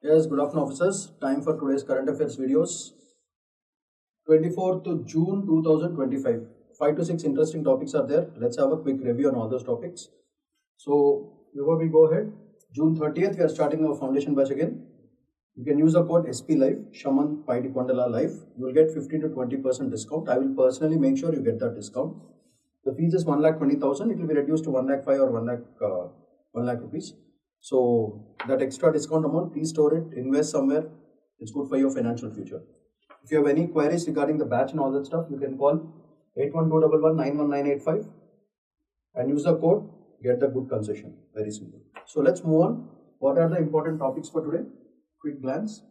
Yes, good afternoon officers. Time for today's current affairs videos. 24th June 2025. 5 to 6 interesting topics are there. Let's have a quick review on all those topics. So before we go ahead, June 30th we are starting our foundation batch again. You can use the code SP Live, Shaman Paidi Kondala Live. You will get 15 to 20% discount. I will personally make sure you get that discount. The fees is 1,20,000. It will be reduced to 1,05,000 or 1 lakh rupees. So that extra discount amount, please store it, invest somewhere. It's good for your financial future. If you have any queries regarding the batch and all that stuff, you can call 8121191985 and use the code, get the good concession. Very simple. So let's move on. What are the important topics for today? Quick glance.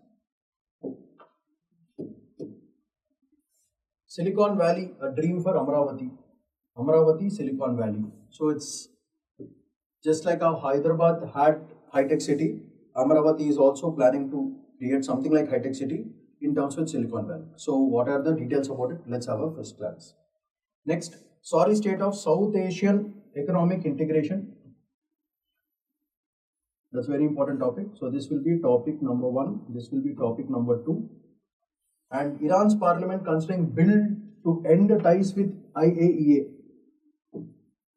Silicon Valley, a dream for Amaravati. Amaravati, Silicon Valley. So it's just like how Hyderabad had high-tech city, Amaravati is also planning to create something like high-tech city in terms with Silicon Valley. So what are the details about it? Let's have a first glance. Next, sorry state of South Asian economic integration. That's a very important topic. So this will be topic number 1. This will be topic number 2. And Iran's parliament considering bill to end ties with IAEA.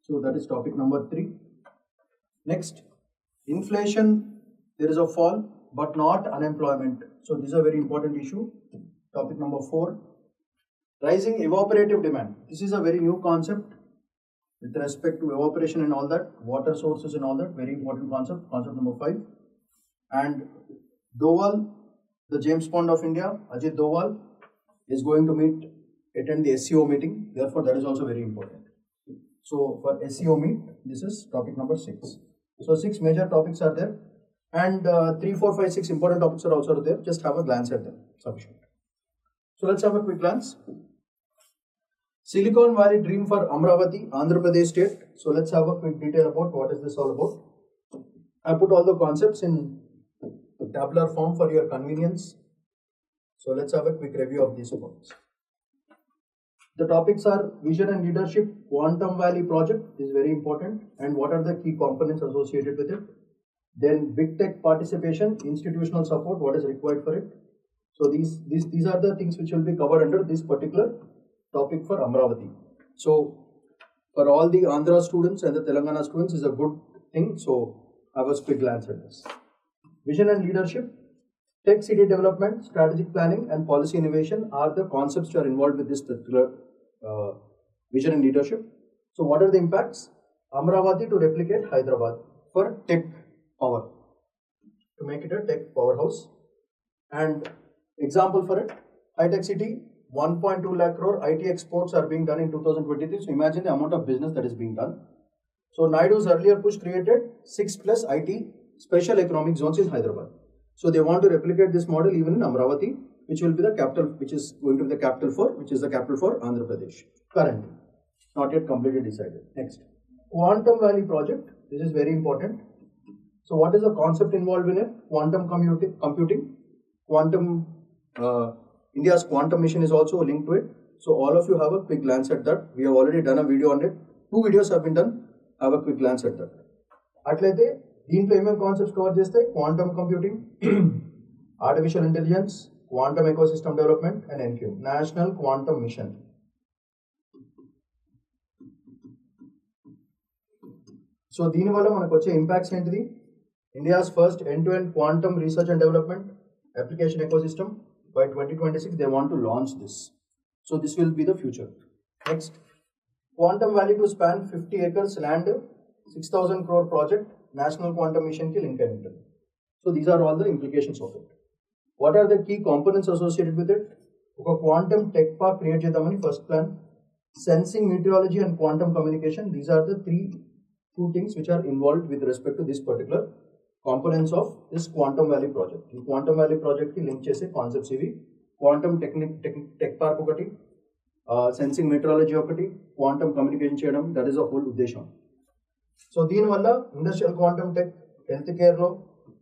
So that is topic number 3. Next, inflation, there is a fall, but not unemployment. So this is a very important issue. Topic number 4. Rising evaporative demand. This is a very new concept with respect to evaporation and all that, water sources and all that, very important concept. Concept number 5. And Doval, the James Bond of India, Ajit Doval, is going to attend the SEO meeting. Therefore, that is also very important. So for SEO meet, this is topic number 6. So 6 major topics are there, and 3, 4, 5, 6 important topics are also there. Just have a glance at them. Sufficient. So let's have a quick glance. Silicon Valley dream for Amaravati, Andhra Pradesh state. So let's have a quick detail about what is this all about. I put all the concepts in tabular form for your convenience. So let's have a quick review of these points. The topics are vision and leadership, Quantum Valley project is very important, and what are the key components associated with it. Then big tech participation, institutional support, what is required for it. So these are the things which will be covered under this particular topic for Amaravati. So for all the Andhra students and the Telangana students is a good thing. So have a quick glance at this. Vision and leadership, tech city development, strategic planning and policy innovation are the concepts which are involved with this particular vision and leadership. So what are the impacts? Amaravati to replicate Hyderabad for tech power, to make it a tech powerhouse. And example for it, high-tech city, 1.2 lakh crore IT exports are being done in 2023. So imagine the amount of business that is being done. So Naidu's earlier push created 6+ IT special economic zones in Hyderabad. So they want to replicate this model even in Amaravati, which will be the capital, which is going to be the capital for, Andhra Pradesh. Currently, not yet completely decided. Next, Quantum Valley project. This is very important. So what is the concept involved in it? Quantum computing. India's quantum mission is also linked to it. So all of you have a quick glance at that. We have already done a video on it. 2 videos have been done. Have a quick glance at that. అట్లయితే దీంట్లో ఏమేమి concepts cover చేస్తాయి? Quantum computing, artificial intelligence, quantum ecosystem development and NQ, national quantum mission. So దీనివల్ల మనకు వచ్చే impacts ఏంటిది? India's first end-to-end quantum research and development application ecosystem. By 2026 they want to launch this. So this will be the future. Next, Quantum Valley to span 50 acres land, 6,000 crore project, national quantum mission ki link ayi. So these are all the implications of it. What are the key components associated with it? Oka quantum tech park create chedamani first plan. Sensing, meteorology and quantum communication, these are the two things which are involved with respect to this particular components of this Quantum Valley project. The Quantum Valley project ki link chese concepts ivi: quantum tech park okati, sensing meteorology okati, quantum communication cheyadam, that is the whole uddesham. So దీని వల్ల industrial quantum tech, health care లో,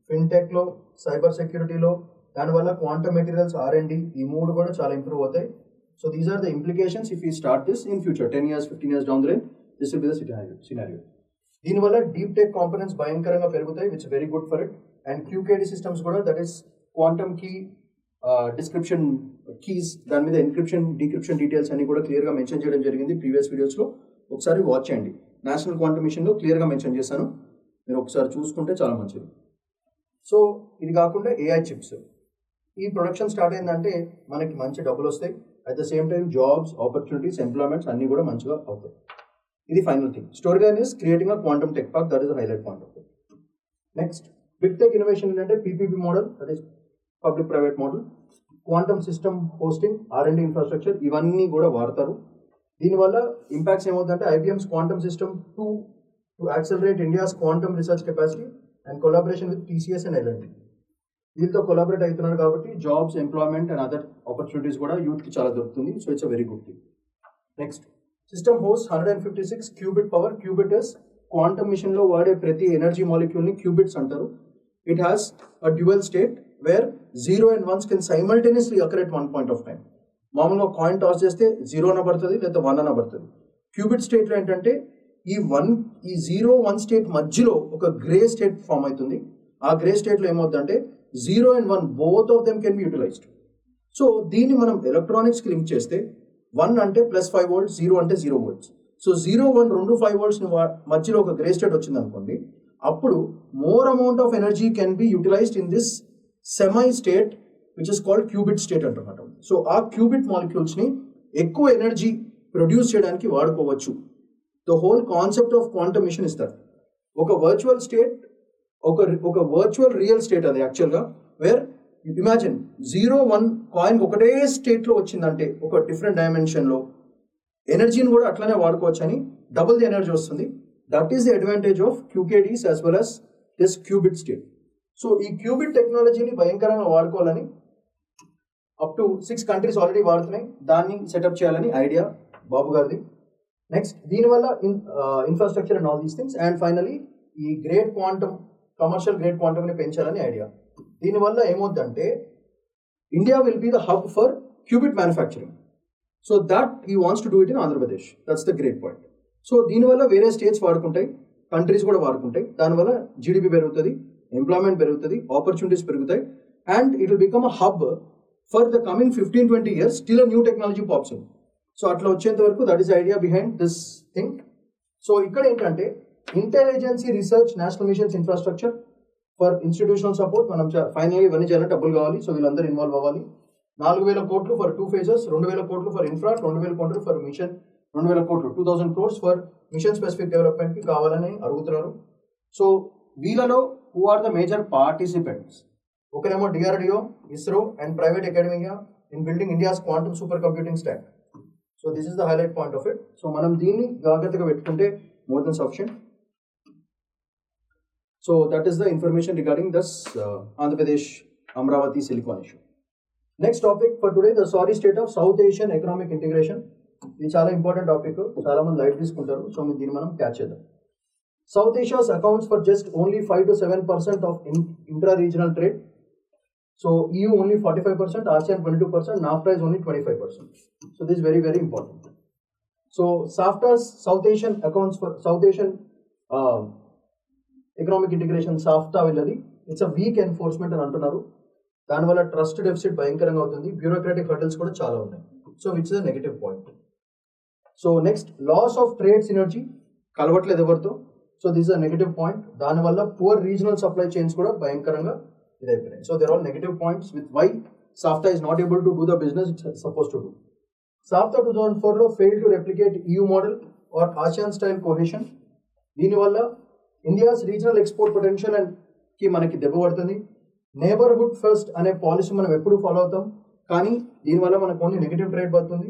fintech లో, cyber సెక్యూరిటీలో, దానివల్ల quantum materials R&D ఈ 3 కూడా చాలా improve అవుతాయి. So these are the implications if we start this in future, 10 years, 15 years down the line, this will be the scenario. దీనివల్ల deep tech components భయంకరంగా పెరుగుతాయి, which very good for it. And QKD systems కూడా, that is quantum key description keys, దాని మీద encryption decryption details అన్ని కూడా క్లియర్గా mention చేయడం జరిగింది ప్రీవియస్ వీడియోస్లో. ఒకసారి వాచ్ చేయండి. నేషనల్ క్వాంటమ్ మిషన్లో క్లియర్గా మెన్షన్ చేశాను, మీరు ఒకసారి చూసుకుంటే చాలా మంచిది. సో ఇది కాకుండా ఏఐ చిప్స్, ఈ ప్రొడక్షన్ స్టార్ట్ అయిందంటే మనకి మంచి డబ్బులు వస్తాయి. At the same time jobs, opportunities, employments అన్నీ కూడా మంచిగా అవుతాయి. ఇది final thing. Story line is creating a quantum tech park, that is the highlight point of it. Next big tech innovation ఏంటంటే PPP model, that is public private model, quantum system hosting, R&D infrastructure, ఇవన్నీ కూడా వాడతారు. దీనివల్ల impacts ఏమవుతుందంటే IBM's quantum system to accelerate India's quantum research capacity and collaboration with TCS and L&T. వీళ్ళతో collaborate అవుతున్నారు కాబట్టి jobs, employment and other opportunities కూడా యూత్కి చాలా దొరుకుతుంది. So it's a very good thing. Next system host 156 qubit power. Qubit is quantum మిషన్లో వాడే ప్రతి ఎనర్జీ మాలిక్యూల్ని క్యూబిట్స్ అంటారు. It has a dual state where 0 and 1s can simultaneously occur at one point of time. మామూలుగా coin toss చేస్తే 0 అన పడుతుంది, లేదా 1 అన పడుతుంది. క్యూబిట్ స్టేట్లో ఏంటంటే ఈ 0, 1 స్టేట్ మధ్యలో ఒక గ్రే స్టేట్ ఫామ్ అవుతుంది. ఆ గ్రే స్టేట్లో ఏమవుతుందంటే 0 and 1 both of them can be utilised. So దీన్ని మనం ఎలక్ట్రానిక్స్కి లింక్ చేస్తే 1 అంటే +5 volts, 0 అంటే 0 volts. సో 0, 1 2 5 volts మధ్యలో ఒక గ్రే స్టేట్ వచ్చింది అనుకోండి, అప్పుడు more amount of energy can be utilized in this semi state which is called qubit state అంటున్నమాట. సో ఆ క్యూబిట్ మాలిక్యూల్స్ని ఎక్కువ ఎనర్జీ ప్రొడ్యూస్ చేయడానికి వాడుకోవచ్చు. The whole concept of quantum mission is that ఒక వర్చువల్ స్టేట్, ఒక వర్చువల్ రియల్ స్టేట్ అది యాక్చువల్గా, వేర్ ఇమాజిన్ 0, 1 కాయిన్ ఒకటే స్టేట్లో వచ్చిందంటే ఒక డిఫరెంట్ డైమెన్షన్లో ఎనర్జీని కూడా అట్లనే వాడుకోవచ్చు అని డబుల్ ది ఎనర్జీ వస్తుంది. That is the advantage of QKDs as well as this qubit state. So ఈ క్యూబిట్ టెక్నాలజీని భయంకరంగా వాడుకోవాలని అప్ టు 6 countries ఆల్రెడీ వాడుతున్నాయి. దాన్ని సెటప్ చేయాలని ఐడియా బాబు గారిది. నెక్స్ట్ దీనివల్ల infrastructure and all these things. And finally ఈ గ్రేట్ క్వాంటమ్, కమర్షియల్ గ్రేట్ క్వాంటమ్ని పెంచాలని ఐడియా. దీనివల్ల ఏమవుతుందంటే India will be the hub for qubit manufacturing. So that he wants to do it in Andhra Pradesh. That's the great point. So దీనివల్ల వేరే states వాడుకుంటాయి, countries కూడా వాడుకుంటాయి. దానివల్ల GDP పెరుగుతుంది, ఎంప్లాయ్మెంట్ పెరుగుతుంది, ఆపర్చునిటీస్ పెరుగుతాయి, and it will become a hub for the coming 15-20 years. Still a new technology pops in. So అట్లా వచ్చేంత వరకు that is idea behind this thing. So ఇక్కడ ఏంటంటే intelligency research national missions infrastructure for institutional support. మనం ఫైనల్గా ఇవన్నీ చేయాలంటే డబ్బులు కావాలి. సో వీళ్ళందరూ ఇన్వాల్వ్ అవ్వాలి. 4,000 crores for 2 phases, 2,000 crores for infra, 2,000 crores for mission, 2,000 crores 2,000 crores for mission specific డెవలప్మెంట్కి కావాలని అడుగుతున్నారు. సో వీళ్ళలో who are the major participants? ఒకరేమో DRDO, ISRO and private academia in building India's quantum super computing stack. So this is the highlight point of it. So మనం దీన్ని జాగ్రత్తగా పెట్టుకుంటే more than sufficient. So that is the information regarding this Andhra Pradesh Amaravati silicon issue. Next topic for today, the sorry state of south Asian economic integration. ఇది చాలా important topic, చాలా మంది light తీసుకుంటారు. So దీన్ని మనం క్యాచ్ చేద్దాం. South Asia's accounts for just only 5 to 7% of intra regional trade. So EU only 45%, ASEAN 22%, NAFTA is only 25%. So this is very, very important. So SAFTA's South Asian accounts for South Asian economic integration, SAFTA villadi, it's a weak enforcement అని అంటున్నారు. దానివల్ల trust deficit భయంకరంగా అవుతుంది, bureaucratic hurdles కూడా చాలా ఉన్నాయి. So which is a negative point. So next loss of trade synergy, కలవట్లేదు ఎవరితో. So this is a negative point. దానివల్ల పూర్ రీజనల్ సప్లై చైన్స్ కూడా భయంకరంగా ఇదైపోయినాయి. So there are negative points with why SAFTA is not able to do the business it's supposed to do. SAFTA 2004లో failed to replicate EU model or ASEAN style cohesion. దీనివల్ల India's regional export potential కి మనకి దెబ్బ పడుతుంది. Neighbourhood first అనే policy మనం ఎప్పుడు follow అవుతాం, కానీ దీనివల్ల మనకు ఓన్లీ నెగటివ్ ట్రేడ్ పడుతుంది.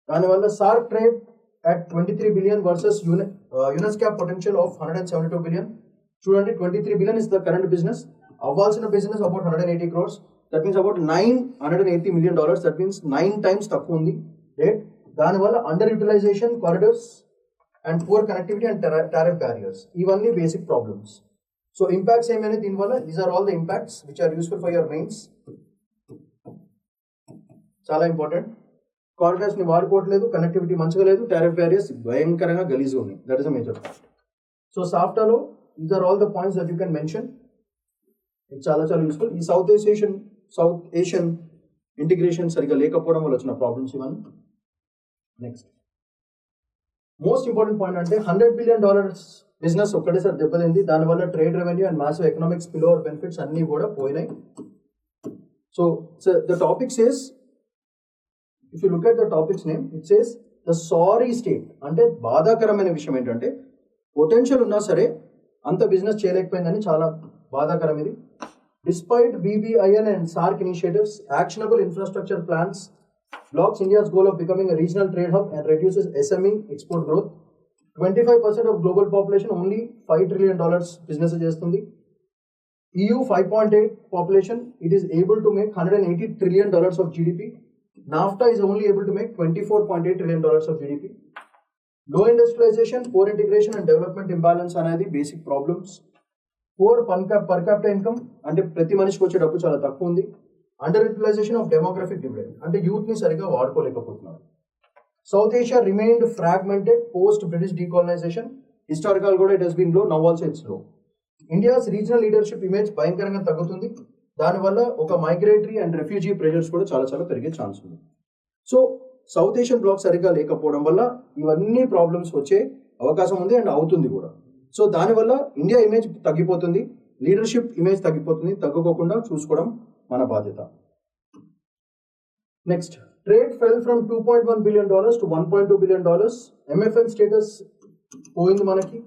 దానివల్ల SAARC trade at 23 billion versus UNESCAP potential of 172 billion. చూడండి, 23 billion is the current business. అవ్వాల్సిన business about 180 crores. That means about $980 million. That means 9 times తక్కువ ఉంది రేట్. దానివల్ల under utilisation, corridors and poor connectivity and tariff barriers, ఇవన్నీ basic problems. So impacts ఏమైనా దీనివల్ల, these are all the impacts which are useful for your mains. చాలా important. Corridors ని వాడుకోవట్లేదు, connectivity మంచిగా లేదు, టారిఫ్ బ్యారియర్స్ భయంకరంగా గలీజ్గా ఉన్నాయి. That is a major point. So సాఫ్టాలో these are all the points that you can mention. ఇది చాలా చాలా యూస్ఫుల్. ఈ సౌత్ ఏషియన్ ఇంటిగ్రేషన్ సరిగ్గా లేకపోవడం వల్ల వచ్చిన ప్రాబ్లమ్స్ ఇవన్నీ. నెక్స్ట్ మోస్ట్ ఇంపార్టెంట్ పాయింట్ అంటే $100 billion బిజినెస్ ఒక్కటేసారి దెబ్బతింది. దానివల్ల trade revenue and massive economic spill over benefits అన్నీ కూడా పోయినాయి. So the topic says, if you look at the topics name, it says the sorry state. అంటే బాధాకరమైన విషయం ఏంటంటే పొటెన్షియల్ ఉన్నా సరే అంత బిజినెస్ చేయలేకపోయిందని చాలా బాధాకరం ఇది. Despite BBIN and SAARC initiatives, actionable infrastructure plans blocks India's goal of becoming a regional trade hub and reduces SME export growth. 25% of global population, only $5 trillion business చేస్తుంది. EU 5.8 population, it is able to make $180 trillion of GDP. NAFTA is only able to make $24.8 trillion of GDP. Low industrialization, poor integration and development imbalance అనేది basic problems. Poor per capita income, అంటే ప్రతి మనిషికి వచ్చే డబ్బు చాలా తక్కువ ఉంది. Under utilization of demographic dividend, అంటే యూత్ ని సరిగా వాడుకోలేకపోతున్నారు. South Asia remained fragmented post British decolonization. Historical కూడా it has been low, now also it's low. India's regional leadership image భయంకరంగా తగ్గుతుంది. దానివల్ల ఒక మైగ్రేటరీ అండ్ రెఫ్యూజీ ప్రెషర్స్ కూడా చాలా చాలా పెరిగే ఛాన్స్ ఉంది. సో సౌత్ ఏషియన్ బ్లాక్ సరిగ్గా లేకపోవడం వల్ల ఇవన్నీ ప్రాబ్లమ్స్ వచ్చే అవకాశం ఉంది అండ్ అవుతుంది కూడా. సో దానివల్ల ఇండియా ఇమేజ్ తగ్గిపోతుంది, లీడర్షిప్ ఇమేజ్ తగ్గిపోతుంది. తగ్గుకోకుండా చూసుకోవడం మన బాధ్యత. Next, trade fell from $2.1 billion to $1.2 billion. MFN status పోయింది మనకి.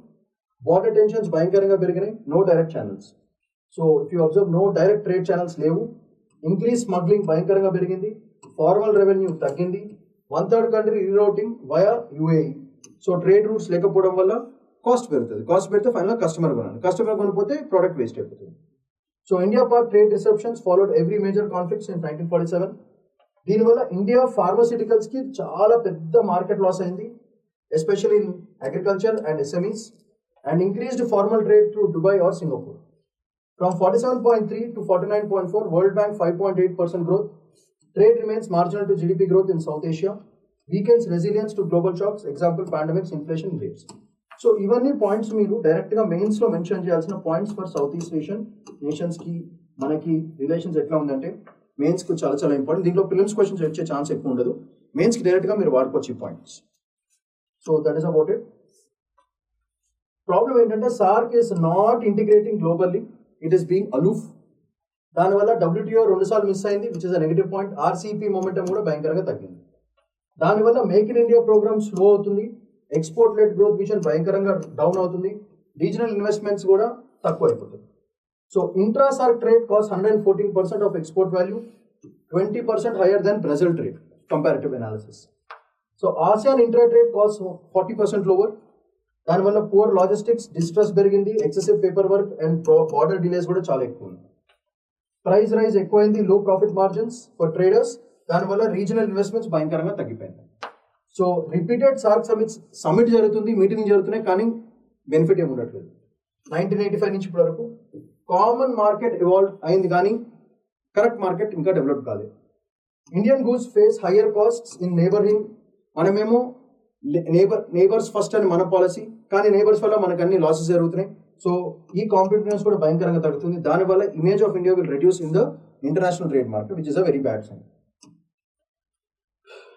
బార్డర్ టెన్షన్స్ భయంకరంగా పెరిగినాయి. No direct channels. So if you observe, no direct trade channels లేవు. ఇంక్రీజ్ స్మగ్లింగ్ భయంకరంగా పెరిగింది. ఫార్మల్ రెవెన్యూ తగ్గింది. 1/3 country rerouting via UAE. So trade routes లేకపోవడం వల్ల కాస్ట్ పెరుగుతుంది. కాస్ట్ పెడితే ఫైనల్ కస్టమర్ కొనాలి. కస్టమర్ కొనిపోతే ప్రోడక్ట్ వేస్ట్ అయిపోతుంది. So India Pak trade deceptions followed every major conflicts in 1947. దీనివల్ల ఇండియా ఫార్మాసిటికల్స్ కి చాలా పెద్ద మార్కెట్ లాస్ అయింది, especially in agriculture and SMEs, and increased formal trade through Dubai or Singapore. From 47.3 to 49.4, World Bank 5.8% growth. Trade remains marginal to GDP growth in South Asia. Weakens resilience to global shocks, example pandemics, inflation rates. So ఇవన్నీ points మీరు డైరెక్ట్గా మెయిన్స్లో mention చేయాల్సిన points for South East Asian నేషన్స్కి మనకి relations ఎట్లా ఉందంటే మెయిన్స్కి చాలా చాలా ఇంపార్టెంట్. దీంట్లో ప్రిలిమ్స్ క్వశ్చన్స్ వచ్చే ఛాన్స్ ఎక్కువ ఉండదు. మెయిన్స్కి డైరెక్ట్గా మీరు వాడుకోవచ్చు ఈ points. So that is about it. Problem ఏంటంటే SAARC is not integrating globally, it is being aloof. దానివల్ల WTO 2 సార్లు మిస్ అయింది, which is a negative point. RCEP momentum కూడా భయంకరంగా తగ్గింది. దానివల్ల make in India programme slow అవుతుంది. ఎక్స్పోర్ట్ లెడ్ గ్రోత్ విజన్ భయంకరంగా డౌన్ అవుతుంది. రీజనల్ ఇన్వెస్ట్మెంట్స్ కూడా తక్కువ అయిపోతుంది. So intra SAARC trade cost 114% of export value, 20% higher than Brazil trade comparative analysis. So ASEAN intra trade cost 40% lower. దానివల్ల poor logistics, distress పెరిగింది, excessive paper work and border delays కూడా చాలా ఎక్కువ ఉంది. Price rise ఎక్కువైంది, లో profit margins for traders. దానివల్ల regional investments భయంకరంగా తగ్గిపోయింది. సో రిపీటెడ్ SAARC సమిట్ జరుగుతుంది, మీటింగ్ జరుగుతున్నాయి, కానీ బెనిఫిట్ ఏమి ఉండట్లేదు. 1985 నుంచి ఇప్పటి వరకు కామన్ మార్కెట్ ఇవాల్వ్ అయింది, కానీ కరెక్ట్ మార్కెట్ ఇంకా డెవలప్ కాలేదు. Indian goods face higher costs in neighbouring. మనమేమో నేబర్స్ ఫస్ట్ అని మన పాలసీ, కానీ నేబర్స్ వల్ల మనకు అన్ని లాసెస్ జరుగుతున్నాయి. సో ఈ కాంపిటేటివ్నెస్ కూడా భయంకరంగా తగ్గుతుంది. దానివల్ల image of India will reduce in the international trade market, which is a very bad sign.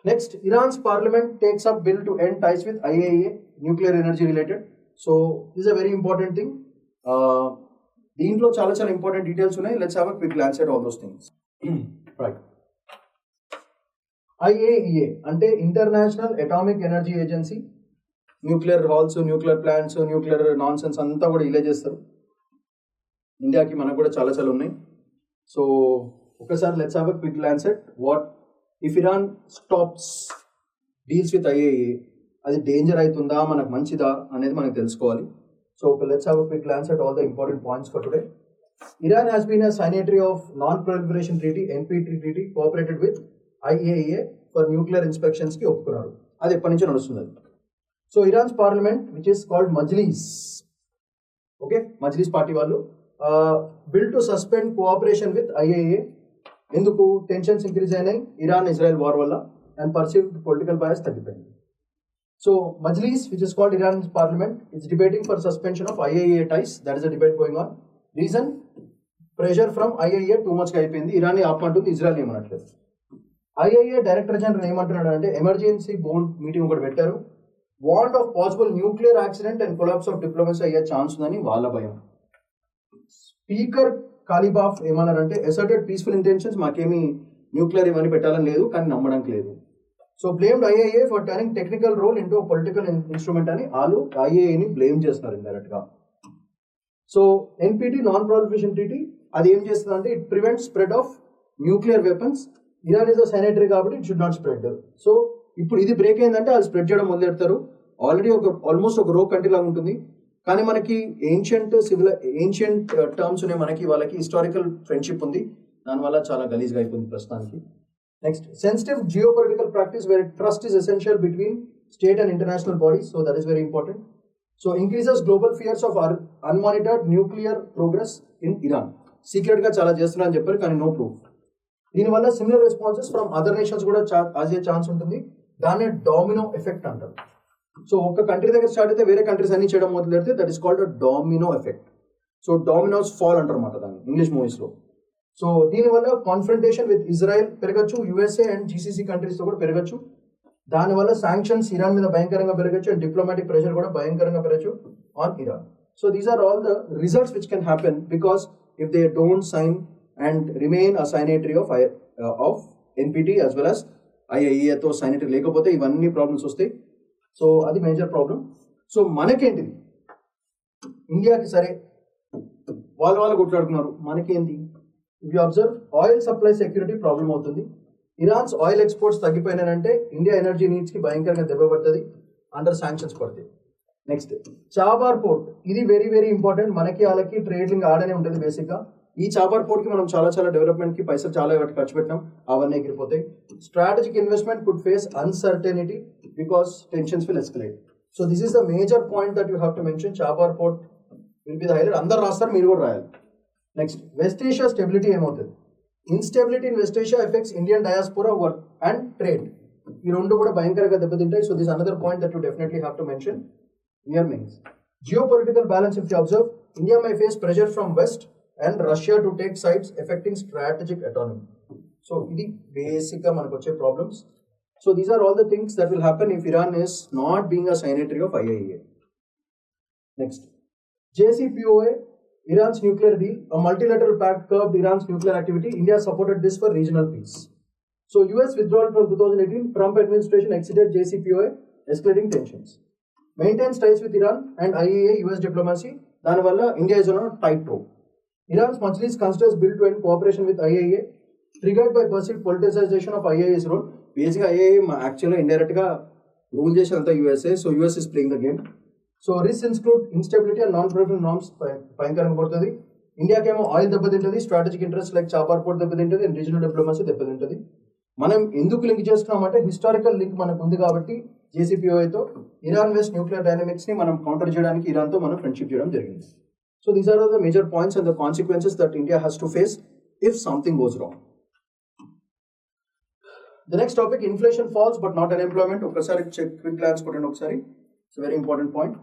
Next, Iran's parliament takes up bill to end ties with IAEA, nuclear energy related. So this is a very important thing. దీంట్లో చాలా చాలా important details ఉన్నాయి. Let's have a quick glance at all those things. Right, IAEA అంటే international atomic energy agency. Nuclear halls, nuclear plants, nuclear non sense అంతా కూడా ఇలా చేస్తారు. ఇండియాకి మనకు కూడా చాలా చాలా ఉన్నాయి. సో ఒకసారి let's have a quick glance at what if Iran stops deals with IAEA, అది డేంజర్ అవుతుందా, మనకు మంచిదా అనేది మనకు తెలుసుకోవాలి. So let's have a quick glance at all the important points for today. Iran has been a signatory of Non-Proliferation Treaty (NPT) treaty, cooperated with IAEA for nuclear inspections కి ఒప్పుకున్నారు. అది ఎప్పటి నుంచో నడుస్తుంది. So Iran's parliament which is called Majlis, okay, Majlis party వాళ్ళు bill to suspend cooperation with IAEA. ఎందుకు? Tensions increase అయినాయి Iran Israel war వల్ల, అండ్ పర్సీవ్డ్ పొలిటికల్ బయాస్ తగ్గిపోయింది. So Majlis which is called Iran parliament it's debating for suspension of IAEA ties. That is a debate going on. Reason, pressure from IAEA too మచ్గా అయిపోయింది, ఇరాన్ని ఆపమంటుంది, Israel ఏమనట్లేదు. IAEA director general ఏమంటున్నాడు అంటే emergency board meeting ఒకటి పెట్టారు, want of possible nuclear accident and collapse of diplomacy అయ్యే ఛాన్స్ ఉందని వాళ్ళ భయం. స్పీకర్ కాలిబాఫ్ ఏమన్నారంటే అసర్టెడ్ పీస్ఫుల్ ఇంటెన్షన్స్, మాకేమీ న్యూక్లియర్ ఇవన్నీ పెట్టాలని లేదు కానీ నమ్మడానికి లేదు. So blamed IAEA for turning technical role into political instrument అని వాళ్ళు ఐఏఏని బ్లేమ్ చేస్తున్నారు ఇండైరెక్ట్ గా. So NPT non proliferation treaty అది ఏం చేస్తుంది అంటే it prevent spread of nuclear weapons. Iran is a signatory కాబట్టి it should not spread. So ఇప్పుడు ఇది బ్రేక్ అయిందంటే వాళ్ళు స్ప్రెడ్ చేయడం మొదలెడతారు. ఆల్రెడీ ఆల్మోస్ట్ ఒక రో కంట్రీ లాగా ఉంటుంది, కానీ మనకి ఏన్షియంట్ టర్మ్స్ ఉన్నాయి, మనకి వాళ్ళకి హిస్టారికల్ ఫ్రెండ్షిప్ ఉంది, దానివల్ల చాలా గలీజ్గా అయిపోయింది ప్రస్తుతానికి. Next sensitive geopolitical practice where trust is essential between state and international bodies, so that is very important. So increases global fears of unmonitored nuclear progress in Iran. Secret గా చాలా చేస్తున్నా అని చెప్పారు కానీ నో ప్రూఫ్. దీనివల్ల similar responses from other nations కూడా అదే chance ఉంటుంది, దాన్ని డామినో ఎఫెక్ట్ అంటారు. సో ఒక కంట్రీ దగ్గర స్టార్ట్ అయితే వేరే కంట్రీస్ అన్ని చేయడం మొదలు పెడితే that is called domino effect. So dominos fall అంటారు అన్నమాట దాన్ని ఇంగ్లీష్ మూవీస్ లో. సో దీనివల్ల కాన్ఫ్రంటేషన్ విత్ ఇజ్రాయెల్ పెరగచ్చు, యుఎస్ఏ అండ్ జీసీసీ కంట్రీస్ తో కూడా పెరగచ్చు. దానివల్ల శాంక్షన్స్ ఇరాన్ మీద భయంకరంగా పెరగచ్చు అండ్ డిప్లొమాటిక్ ప్రెషర్ కూడా భయంకరంగా పెరగచ్చు on Iran. So these are all the results which can happen because if they don't sign and remain a signatory of NPT as well as ఐఐఏతో signatory లేకపోతే ఇవన్నీ problems వస్తాయి. So అది major problem. So మనకేంటిది, ఇండియాకి సరే వాళ్ళు కొట్లాడుకున్నారు, మనకేంటి? If you observe oil supply security problem అవుతుంది. ఇరాన్స్ ఆయిల్ ఎక్స్పోర్ట్స్ తగ్గిపోయినాయంటే ఇండియా ఎనర్జీ నీడ్స్కి భయంకరంగా దెబ్బ పడుతుంది, అండర్ శాంక్షన్స్ పడుతుంది. నెక్స్ట్ చాబార్ పోర్ట్, ఇది వెరీ వెరీ ఇంపార్టెంట్. మనకి వాళ్ళకి ట్రేడింగ్ ఆడనే ఉంటుంది బేసిక్గా. ఈ చాబార్ పోర్ట్కి మనం చాలా డెవలప్మెంట్కి పైసలు చాలా ఖర్చు పెట్టినాం, అవన్నీ ఎగిరిపోతాయి. Strategic investment could face uncertainty because tensions will escalate. So this is the major point that you have to mention. Chabahar port will be the highlight. అందరు రాస్తారు, మీరు కూడా రాయాలి. నెక్స్ట్ వెస్ట్ ఏషియా స్టెబిలిటీ ఏమవుతుంది? Instability in West Asia effects Indian diaspora work and trade. ఈ రెండు కూడా భయంకరంగా దెబ్బతింటాయి. So this another point that you definitely have to mention in your mains. Geopolitical balance, if you observe, India may face pressure from West and Russia to take sides, affecting strategic autonomy. So ఇది బేసిక్గా మనకు వచ్చే problems. So these are all the things that will happen if Iran is not being a signatory of IAEA. Next JCPOA, Iran's nuclear deal, a multilateral pact curbed Iran's nuclear activity. India supported this for regional peace. So US withdrawal from 2018, Trump administration exited JCPOA, escalating tensions. Maintains ties with Iran and IAEA US diplomacy. దానివల్ల India is on tight rope. Iran's Majlis considers bill to end cooperation with IAEA, triggered by perceived politicization of IAEA's role. బేసిక్గా IAEA యాక్చువల్గా indirect గా rule చేసేదంతా USA, so US is playing the game. So risk include instability and non proliferation norms భయంకరంగా పడుతుంది. ఇండియాకేమో oil దెబ్బతింటుంది, strategic interest like చాబార్ port దెబ్బతింటుంది and regional diplomacy దెబ్బతింటుంది. మనం ఎందుకు లింక్ చేస్తున్నామంటే హిస్టారికల్ లింక్ మనకు ఉంది కాబట్టి JCPOAతో ఇరాన్ వెస్ట్ న్యూక్లియర్ డైనమిక్స్ ని మనం కౌంటర్ చేయడానికి ఇరాన్తో మనం ఫ్రెండ్షిప్ చేయడం జరిగింది. So these are the major points and the consequences that India has to face if something goes wrong. The next topic inflation falls but not unemployment. ఒకసారి quick glance కొట్టండి ఒకసారి. It's very important point.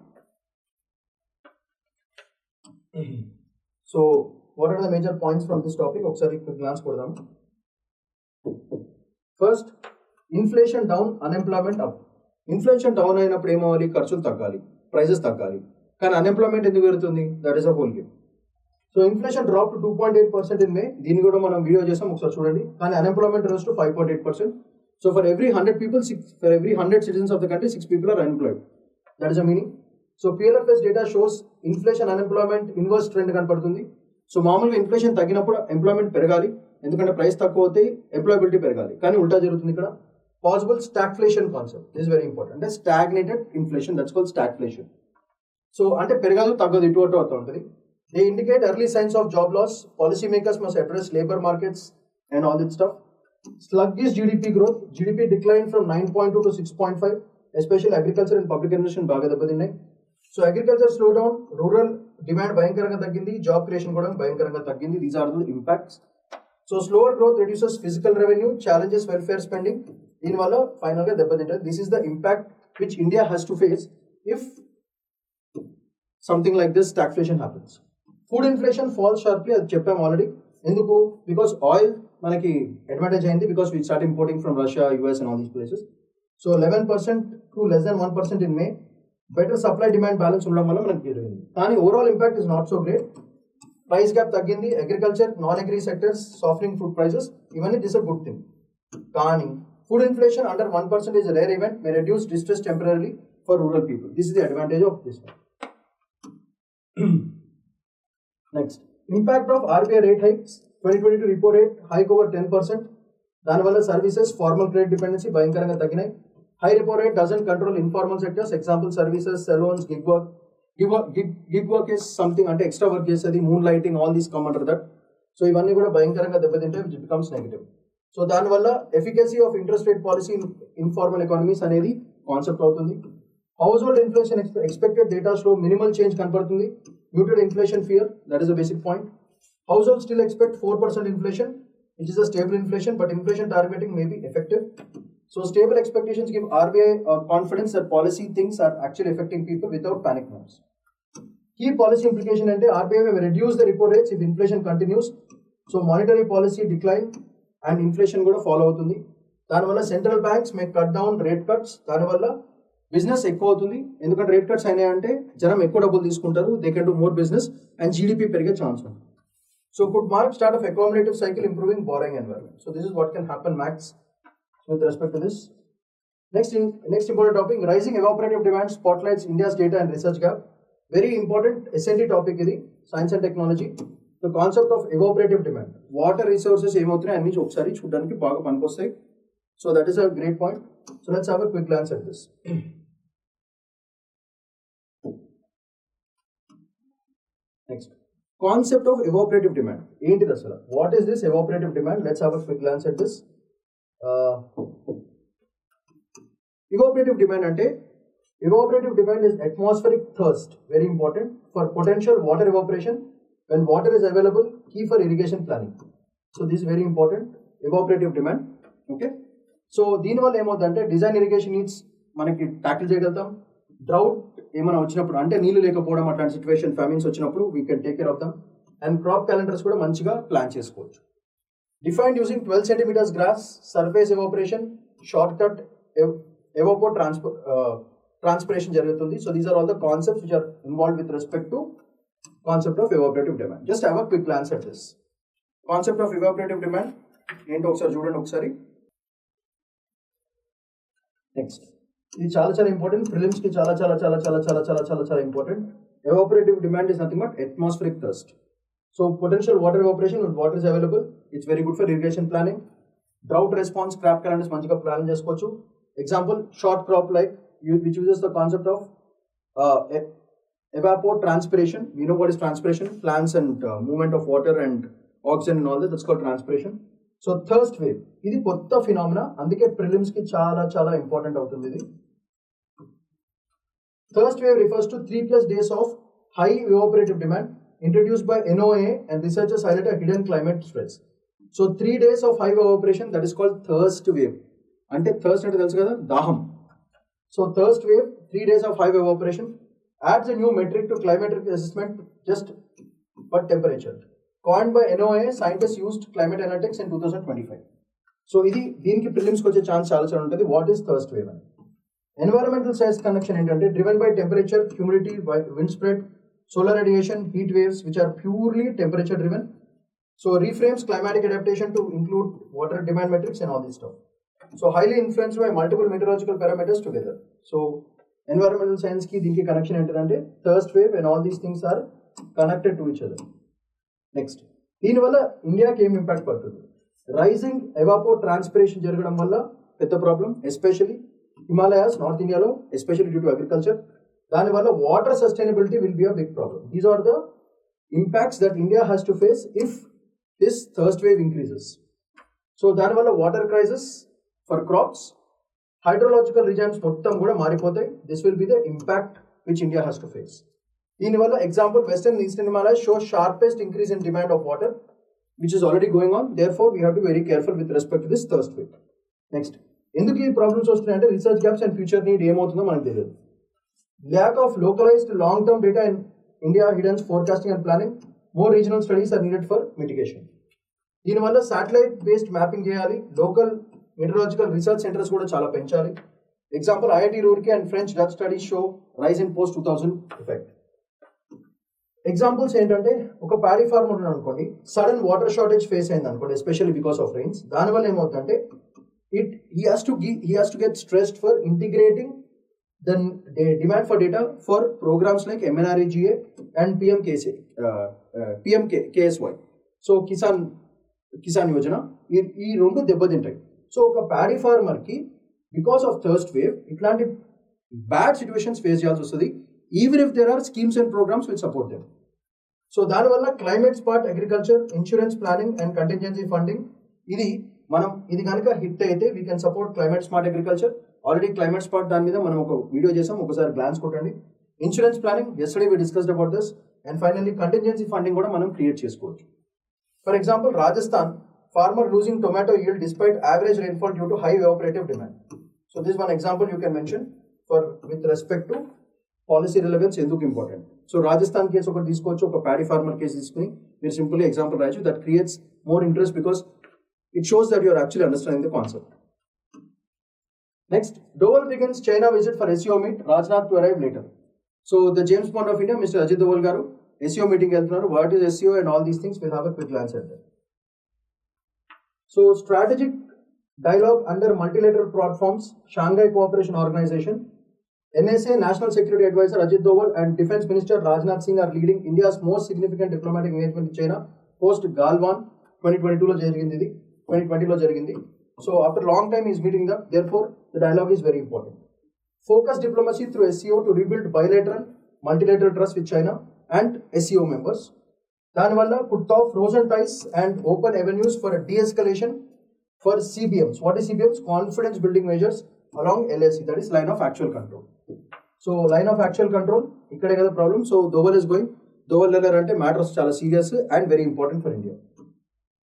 So what are the major points from this topic? ఒకసారి quick glance కొడదాం. First, inflation down, unemployment up. Inflation down అయినప్పుడు ఏమవ్వాలి? ఖర్చులు తగ్గాలి, prices తగ్గాలి. కానీ అన్ఎంప్లాయ్మెంట్ ఎందుకు పెరుగుతుంది? That is a whole game. So inflation drop to 2.8% in May. దీన్ని కూడా మనం వీడియో చేసాం, ఒకసారి చూడండి. కానీ unemployment rise to 5.8%. So for every 100 people, for every 100 citizens of the country, 6 people are unemployed. That is the meaning. So PLFS data shows inflation unemployment inverse trend కనపడుతుంది. So మామూలుగా inflation తగ్గినప్పుడు employment పెరగాలి, ఎందుకంటే price తక్కువ అవుతాయి, employability పెరగాలి. కానీ ఉల్టా జరుగుతుంది ఇక్కడ. Possible stagflation concept is very important. అంటే stagnated inflation, that's called stagflation. So అంటే పెరగదు తగ్గదు, ఇటు అటు అవుతూ ఉంటుంది. They indicate early signs of job loss. Policy makers must address labour markets and all that stuff. Sluggish GDP growth. GDP declined from 9.2 to 6.5. Especially agriculture and public investment బాగా దెబ్బతిన్నాయి. So agriculture slow down, rural demand భయంకరంగా తగ్గింది, job creation కూడా భయంకరంగా తగ్గింది. These are the impacts. So slower growth reduces physical revenue, challenges welfare spending. దీనివల్ల final గా దెబ్బతింటారు. This is the impact which India has to face if something like this stagflation happens. Food inflation falls sharply, అది చెప్పాం ఆల్రెడీ. ఎందుకు? Because oil మనకి advantage అయింది, because we start importing from Russia, US and all these places. So 11% to less than 1% in May. Better supply demand balance ఉండడం వల్ల మనకి జరిగింది. కానీ overall impact is not so great. Price gap తగ్గింది, agriculture, non agri sectors, softening food prices, ఇవన్నీ this a good thing. కానీ food inflation under 1% is a rare event, may reduce distress temporarily for rural people. This is the advantage of this one. Next, impact of RBI rate hikes. 2022 repo rate hike over 10%. దానివల్ల services, formal credit dependency భయంకరంగా తగ్గినాయి. High repo rate doesn't control informal sectors. Example, services, salons, gig work. Gig work is something అంటే extra work చేసేది, moonlighting, all these come under that. So ఇవన్నీ కూడా భయంకరంగా దెబ్బతింటే which becomes negative. So దానివల్ల efficacy of interest rate policy in informal economies అనేది concept అవుతుంది. Household inflation expected డేటాస్లో మినిమల్ చేంజ్ కనపడుతుంది. Muted inflation fear, that is the basic point. Household still expect 4% inflation, which is a stable inflation, but inflation targeting may be effective. So stable expectations give RBI confidence that policy things are actually affecting people without panic moves. Key policy implication ante RBI may reduce the repo rates if inflation continues. So monetary policy decline and inflation kuda follow avutundi. Danivalla central banks may cut down rate cuts. Danivalla business ekku avutundi, endukante rate cuts ayinayi ante janam ekku double తీసుకుంటారు, they can do more business and GDP perige chance ఉంది. So could mark start of accommodative cycle, improving borrowing environment. So this is what can happen max with respect to this. Next important topic, rising evaporative demand spotlights India's data and research gap. Very important SNT topic ఇది, science and technology. The concept of evaporative demand. Water resources ఏమవుతున్నాయి అన్ని ఒకసారి చూడడానికి బాగా పనికొస్తాయి. So that is a great point. So let's have a quick glance at this. Next. Concept of evaporative demand. ఏంటిది అసలు? What is this evaporative demand? Let's have a quick glance at this. Evaporative demand అంటే, evaporative demand is atmospheric thirst, very important, for potential water evaporation when water is available, key for irrigation planning. So this is very important, evaporative demand. Okay. So దీనివల్ల ఏమవుతుందంటే design irrigation needs మనకి tackle చేయగలుగుతాం. Drought ఏమైనా వచ్చినప్పుడు, అంటే నీళ్లు లేకపోవడం అట్లాంటి సిచ్యువేషన్, ఫ్యామిన్స్ వచ్చినప్పుడు we can take care of them. And crop calendars కూడా మంచిగా ప్లాన్ చేసుకోవచ్చు. Defined using 12 centimeters grass, surface evaporation, short cut evapor transpiration జరుగుతుంది. So these are all the concepts which are involved with respect to concept of evaporative demand. Just have a quick glance at this. Concept of evaporative demand ఏంటో ఒకసారి చూడండి ఒకసారి. Next, ఇది చాలా చాలా important, prelims కి చాలా చాలా చాలా చాలా చాలా చాలా చాలా చాలా important. Evaporative demand is nothing but atmospheric thirst. So potential water evaporation when water is available, it's very good for irrigation planning. Drought response, crop calendars మంచిగా ప్లాన్ చేసుకోవచ్చు. Example, short crop like which uses the concept of evapotranspiration. We know what is transpiration, plants and movement of water and oxygen and all that, that's called transpiration. So thirst wave, ఇది కొత్త phenomena, అందుకే prelims కి చాలా చాలా important అవుతుంది ఇది. Thirst wave refers to 3+ days of high evaporative demand introduced by NOAA, and researchers highlight a hidden climate stress. So 3 days of high evaporation, that is called thirst wave. అంటే thirst అంటే తెలుసు కదా, దాహం. So thirst wave, 3 days of high evaporation, adds a new metric to climatic assessment just for temperature. Coined by NOAA, scientists used climate analytics in 2025. So ఇది దీనికి ప్రిలిమ్స్కి వచ్చే chance చాలా చాలా ఉంటుంది. వాట్ ఈస్ థర్స్ట్ వేవ్ అని? Environmental science connection ఏంటంటే driven by temperature, humidity, wind spread, solar radiation, heat waves which are purely temperature driven. So reframes climatic adaptation to include water demand metrics and all this stuff. So highly influenced by multiple meteorological parameters together. So environmental science ki dinki connection entante thirst wave and all these things are connected to each other. Next, దీని వల్ల ఇండియాకి ఏం impact పడుతుంది? Rising evapotranspiration జరగడం వల్ల పెద్ద problem, especially Himalayas, north ఇండియాలో, especially due to agriculture. దానివల్ల water sustainability will be a big problem. These are the impacts that India has to face if this thirst wave increases. So దానివల్ల water crisis for crops, hydrological regimes మొత్తం కూడా మారిపోతాయి. This will be the impact which India has to face. దీనివల్ల example western eastern Himalayas show sharpest increase in demand of water which is already going on. Therefore we have to very careful with respect to this thirst wave. Next, ఎందుకు ఈ problems వస్తున్నాయంటే research gaps and future need ఏమవుతుందో మనకు తెలియదు. Lack of localized long-term data in India hinders forecasting and planning. more regional studies are needed for mitigation. దీనివల్ల satellite based mapping చేయాలి, local meteorological research centres కూడా చాలా పెంచాలి. Example IIT Roorkee and French Dutch studies show rise in post 2000 effect. Examples ఏంటంటే, ఒక paddy farmer ఉన్నాడు అనుకోండి, sudden water shortage face అయింది అనుకోండి, ఎస్పెషల్లీ బికాస్ ఆఫ్ రెయిన్స్. దానివల్ల ఏమవుతుందంటే he has to get stressed for integrating the demand for data for programs like MNREGA and PMKSY. So Kisan Yojana ఈ రెండు దెబ్బతింటాయి. సో ఒక ప్యాడీ ఫార్మర్ కి బికాస్ ఆఫ్ థర్స్ట్ వేవ్ ఇట్లాంటి బ్యాడ్ సిచ్యువేషన్స్ ఫేస్ చేయాల్సి వస్తుంది, even if there are schemes and programs will support them. So దానివల్ల climate smart agriculture, insurance planning and contingency funding, ఇది కనుక హిట్ అయితే we can support climate smart agriculture. Already climate smart దాని మీద మనం ఒక వీడియో చేసాం, ఒకసారి గ్లాన్స్ కొట్టండి. Insurance planning yesterday we discussed about this. And finally contingency funding కూడా మనం క్రియేట్ చేసుకోవచ్చు. For example, Rajasthan farmer losing tomato yield despite average rainfall due to high evaporative demand. So this is one example you can mention with respect to policy relevance ఎందుకు important. So Rajasthan case ఒకటి తీసుకోవచ్చు, ఒక paddy farmer case తీసుకుని మీరు simply example రాయొచ్చు. That creates more interest because it shows that you are actually understanding the concept. Next, Doval begins China visit for SEO meet, Rajnath to arrive later. So the James Bond of India, Mr. Ajit Doval garu SEO meeting వెళ్తున్నారు. What is SEO and all these things, we'll have a quick glance at that. So strategic dialogue under multilateral platforms, Shanghai Cooperation Organization, NSA National Security Advisor Ajit Doval and Defense Minister Rajnath Singh are leading India's most significant diplomatic engagement in China post Galwan 2022 లో జరిగింది. So after long time he is meeting them, therefore the dialogue is very important. Focus diplomacy through SEO to rebuild bilateral, multilateral trust with China and SEO members. దానివల్ల put off frozen ties and open avenues for a de-escalation for CBMs. What is CBMs? Confidence building measures along LAC, that is line of actual control. So line of actual control ikkade kada problem. So Doval is going, Doval letter ante matters chala serious and very important for India.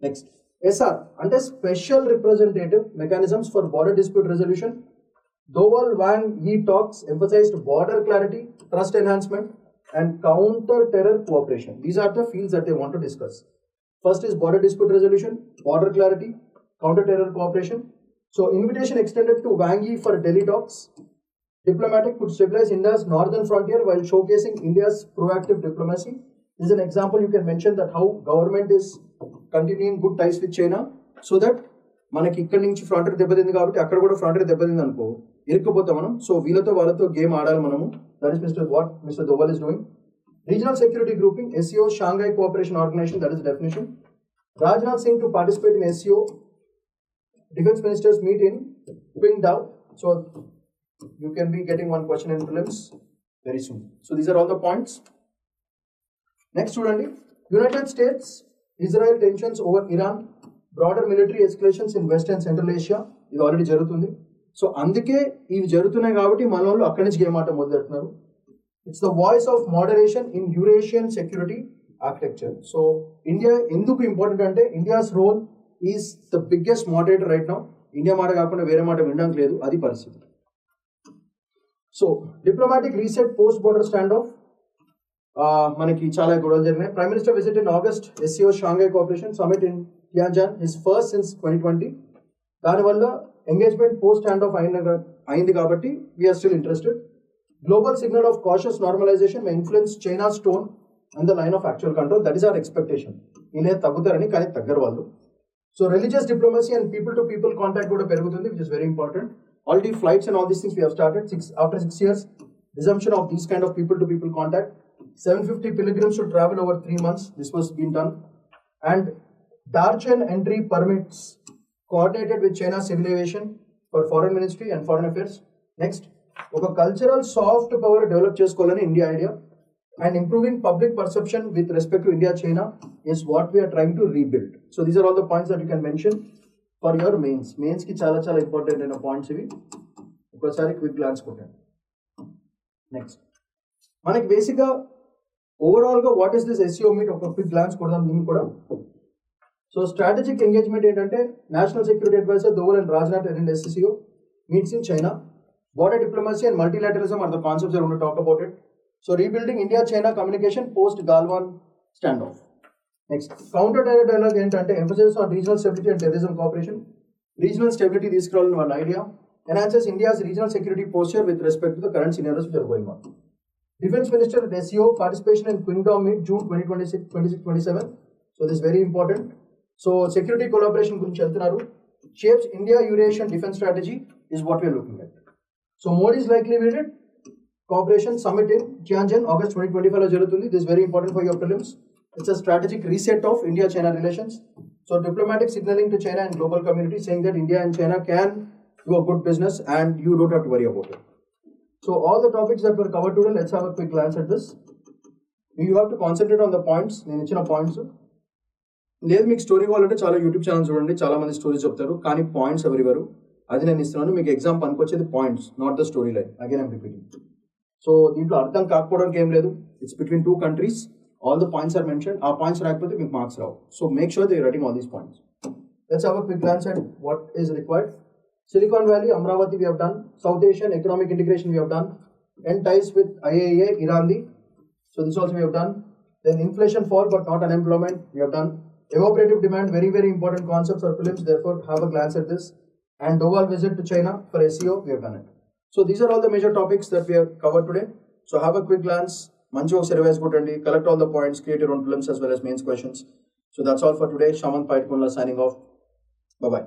Next, SR అంటే special representative mechanisms for border dispute resolution. Doval Wang Yi talks emphasized border clarity, trust enhancement and counter terror cooperation. These are the fields that they want to discuss. First is border dispute resolution, border clarity, counter terror cooperation. So invitation extended to Wang Yi for Delhi talks. Diplomatic could stabilize India's northern frontier while showcasing India's proactive diplomacy. This is an example you can mention that how government is continuing good ties with China, so that మనకి ఇక్కడ నుంచి frontier దెబ్బతింది కాబట్టి అక్కడ కూడా frontier దెబ్బతింది అనుకో ఇరుక్కుపోతాం మనం. సో వీళ్ళతో వాళ్ళతో గేమ్ ఆడాలి మనము. That is mister Doval is doing. Regional security grouping, SEO Shanghai Cooperation Organization, that is the definition. Rajnath Singh to participate in SEO Defense Ministers meet in Qingdao. So you can be getting one question in prelims very soon. So these are all the points. Next చూడండి, United States Israel tensions over Iran, broader military escalations in West and Central Asia. ఇది already జరుగుతుంది. So అందుకే ఇవి జరుగుతున్నాయి కాబట్టి మన వాళ్ళు అక్కడి నుంచి గేమ్ ఆట మొదలెడుతున్నారు. It's the voice of moderation in Eurasian security architecture. So India ఎందుకు ఇంపార్టెంట్ అంటే India's role is the biggest moderator right now. India మాట కాకుండా వేరే మాట వినడానికి లేదు, అది పరిస్థితి. So diplomatic reset post border stand off, మనకి చాలా గొడవలు జరిగినాయి. Prime minister visit in August SEO Shanghai cooperation summit in Tianjin, his first since 2020. దానివల్ల ఎంగేజ్మెంట్ పోస్ట్ స్టాండ్ ఆఫ్ అయింది కాబట్టి we are still interested. Global signal of cautious normalisation may influence China's tone and the line of actual control. That is our expectation. ఇలా తగ్గుతారని, కానీ తగ్గరు వాళ్ళు. So religious diplomacy and people to people contact కూడా పెరుగుతుంది, which is very important. Already flights and all these things we have started. After 6 years resumption of these kind of people to people contact. 750 pilgrims should travel over 3 months. This was being done. And Darchan entry permits coordinated with China Civil Aviation for Foreign Ministry and Foreign Affairs. Next, ఒక cultural soft power develop చేసుకోవాలని India idea. And improving public perception with respect to India China is what we're trying to rebuild. So these are all the points that you can mention for your mains. మెయిన్స్కి చాలా చాలా important అయిన points ఇవి. ఒకసారి quick glance కొట్టాను. Next మనకి బేసిక్గా ఓవరాల్గా what is this SEO meet, ఒక క్విక్ గ్లాన్స్ కొడదాం దీన్ని కూడా. సో స్ట్రాటజిక్ ఎంగేజ్మెంట్ ఏంటంటే national security adviser Doval and Rajnath attend SCO meets in China. Border diplomacy and multilateralism are the concepts I want to talk about it. So rebuilding India-China communication post Galwan standoff. Next, counter terror dialogue ఏంటంటే emphasis on regional stability and terrorism cooperation. Regional stability తీసుకురావాలని one idea. Enhances India's regional security posture with respect to the current scenarios which are going on. Defense Minister at SEO participation in Queendown Meet June 2026-27. So this is very important. So security collaboration గురించి వెళ్తున్నారు. Shapes India-Eurasian defense strategy is what we are looking at. So Modi is likely needed. Cooperation summit in Tianjin August 2025 లో జరుగుతుంది. This is very important for your prelims. It's a strategic reset of India-China relations. So diplomatic signaling to China and global community saying that India and China can do a good business and you don't have to worry about it. So all the topics that were covered today, let's have a quick glance at this. You have to concentrate on the points. నేను ఇచ్చిన points లేదు మీకు story కావాలంటే చాలా YouTube channel చూడండి, చాలా మంది stories చెప్తారు, కానీ పాయింట్స్ ఎవరివారు అది నేను ఇస్తున్నాను. మీకు ఎగ్జామ్ పనికొచ్చేది points, not the story line. Again I'm repeating. So దీంట్లో అర్థం కాకపోవడానికి ఏం లేదు. It's between two countries. All the points are mention. ఆ పాయింట్స్ రాకపోతే మీకు మార్క్స్ రావు. So make sure they writing all these points. Let's have a quick glance at what is required. Silicon Valley, Amravati we have done. South Asian economic integration we have done. End ties with IAEA, Irandi. So this also we have done. Then inflation fall but not unemployment we have done. Evaporative demand, very very important concepts for prelims. Therefore have a glance at this. And Doval visit to China for SEO we have done it. So these are all the major topics that we have covered today. So have a quick glance. Manchu revise kotandi. Collect all the points. Create your own prelims as well as mains questions. So that's all for today. Shaman Paitkunla signing off. Bye bye.